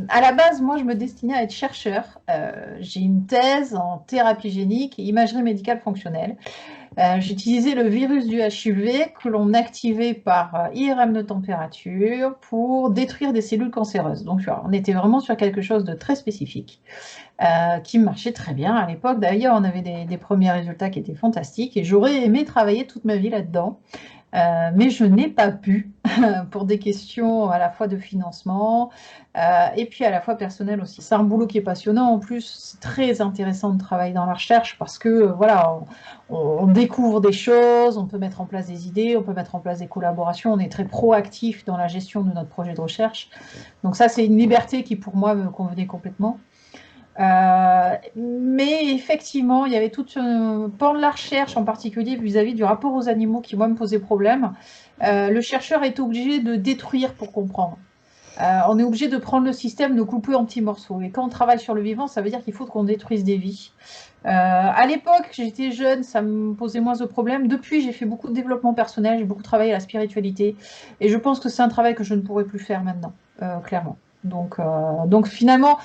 À la base, moi, je me destinais à être chercheur. J'ai une thèse en thérapie génique et imagerie médicale fonctionnelle. J'utilisais le virus du HIV que l'on activait par IRM de température pour détruire des cellules cancéreuses. Donc, on était vraiment sur quelque chose de très spécifique qui marchait très bien à l'époque. D'ailleurs, on avait des premiers résultats qui étaient fantastiques et j'aurais aimé travailler toute ma vie là-dedans. Mais je n'ai pas pu pour des questions à la fois de financement et puis à la fois personnelles aussi. C'est un boulot qui est passionnant. En plus, c'est très intéressant de travailler dans la recherche parce que voilà, on découvre des choses, on peut mettre en place des idées, on peut mettre en place des collaborations. On est très proactif dans la gestion de notre projet de recherche. Donc ça, c'est une liberté qui pour moi me convenait complètement. Mais effectivement, il y avait tout pan de la recherche en particulier vis-à-vis du rapport aux animaux qui, moi, me posait problème. Le chercheur est obligé de détruire pour comprendre. On est obligé de prendre le système, de couper en petits morceaux. Et quand on travaille sur le vivant, ça veut dire qu'il faut qu'on détruise des vies. À l'époque, j'étais jeune, ça me posait moins de problèmes. Depuis, j'ai fait beaucoup de développement personnel, j'ai beaucoup travaillé à la spiritualité. Et je pense que c'est un travail que je ne pourrais plus faire maintenant, clairement. Donc finalement,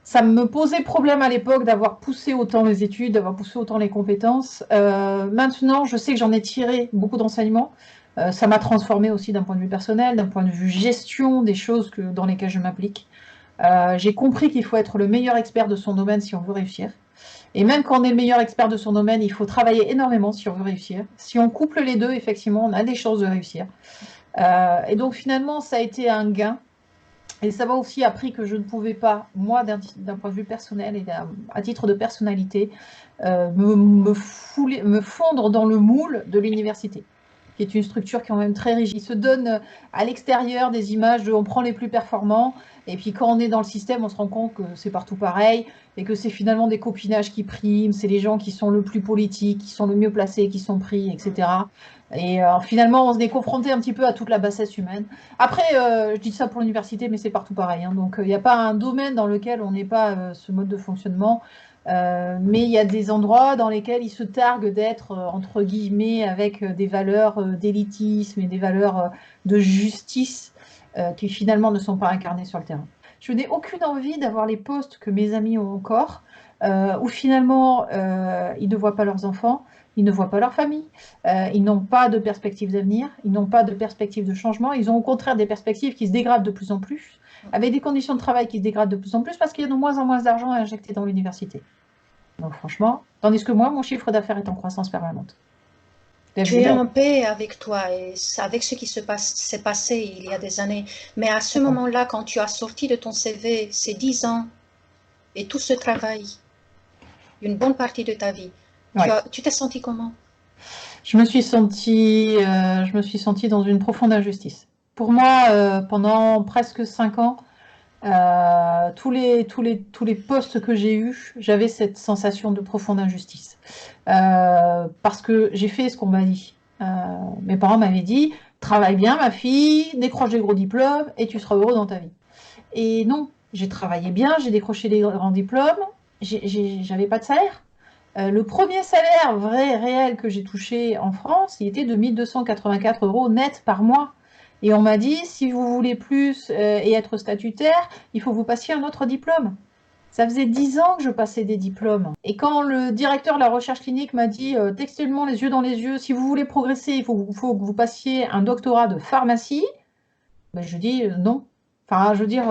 ça me posait problème à l'époque d'avoir poussé autant les études, d'avoir poussé autant les compétences. Maintenant, je sais que j'en ai tiré beaucoup d'enseignements. Ça m'a transformé aussi d'un point de vue personnel, d'un point de vue gestion des choses dans lesquelles je m'implique. J'ai compris qu'il faut être le meilleur expert de son domaine si on veut réussir. Et même quand on est le meilleur expert de son domaine, il faut travailler énormément si on veut réussir. Si on couple les deux, effectivement, on a des chances de réussir. Et donc finalement, ça a été un gain. Et ça m'a aussi appris que je ne pouvais pas, moi, d'un point de vue personnel et à titre de personnalité, me fondre dans le moule de l'université, qui est une structure quand même très rigide. Il se donne à l'extérieur des images de on prend les plus performants, et puis quand on est dans le système, on se rend compte que c'est partout pareil, et que c'est finalement des copinages qui priment, c'est les gens qui sont le plus politiques, qui sont le mieux placés, qui sont pris, etc. Et finalement, on est confronté un petit peu à toute la bassesse humaine. Après, je dis ça pour l'université, mais c'est partout pareil, hein. Donc, il n'y a pas un domaine dans lequel on n'ait pas ce mode de fonctionnement. Mais il y a des endroits dans lesquels ils se targuent d'être, entre guillemets, avec des valeurs d'élitisme et des valeurs de justice qui finalement ne sont pas incarnées sur le terrain. Je n'ai aucune envie d'avoir les postes que mes amis ont encore, où finalement ils ne voient pas leurs enfants, ils ne voient pas leur famille, ils n'ont pas de perspective d'avenir, ils n'ont pas de perspective de changement, ils ont au contraire des perspectives qui se dégradent de plus en plus, avec des conditions de travail qui se dégradent de plus en plus parce qu'il y a de moins en moins d'argent à injecter dans l'université. Donc franchement, tandis que moi, mon chiffre d'affaires est en croissance permanente. Tu es en paix avec toi et avec ce qui s'est passé il y a des années. Mais à ce moment-là, quand tu as sorti de ton CV ces 10 ans et tout ce travail, une bonne partie de ta vie, Ouais. tu t'es senti comment? Je me suis sentie dans une profonde injustice. Pour moi, pendant presque 5 ans, tous les postes que j'ai eus, j'avais cette sensation de profonde injustice. Parce que j'ai fait ce qu'on m'a dit. Mes parents m'avaient dit, travaille bien ma fille, décroche des gros diplômes et tu seras heureux dans ta vie. Et non, j'ai travaillé bien, j'ai décroché des grands diplômes, j'avais pas de salaire. Le premier salaire vrai, réel que j'ai touché en France, il était de 1284 € net par mois. Et on m'a dit, si vous voulez plus et être statutaire, il faut que vous passiez un autre diplôme. Ça faisait 10 ans que je passais des diplômes. Et quand le directeur de la recherche clinique m'a dit, textuellement, les yeux dans les yeux, si vous voulez progresser, faut que vous passiez un doctorat de pharmacie, ben, je dis non. Enfin, je veux dire,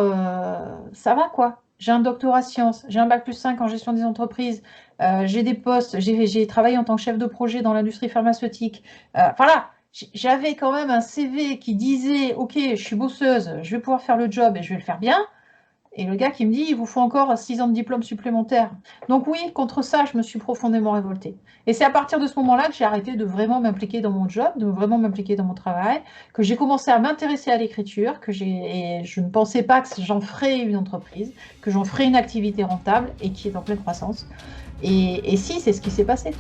ça va quoi. J'ai un doctorat sciences, j'ai un bac plus 5 en gestion des entreprises, j'ai des postes, j'ai travaillé en tant que chef de projet dans l'industrie pharmaceutique. Voilà, j'avais quand même un CV qui disait, ok, je suis bosseuse, je vais pouvoir faire le job et je vais le faire bien. Et le gars qui me dit, il vous faut encore 6 ans de diplôme supplémentaire. Donc oui, contre ça, je me suis profondément révoltée. Et c'est à partir de ce moment-là que j'ai arrêté de vraiment m'impliquer dans mon job, de vraiment m'impliquer dans mon travail, que j'ai commencé à m'intéresser à l'écriture, et je ne pensais pas que j'en ferais une entreprise, que j'en ferais une activité rentable et qui est en pleine croissance. Et si, c'est ce qui s'est passé.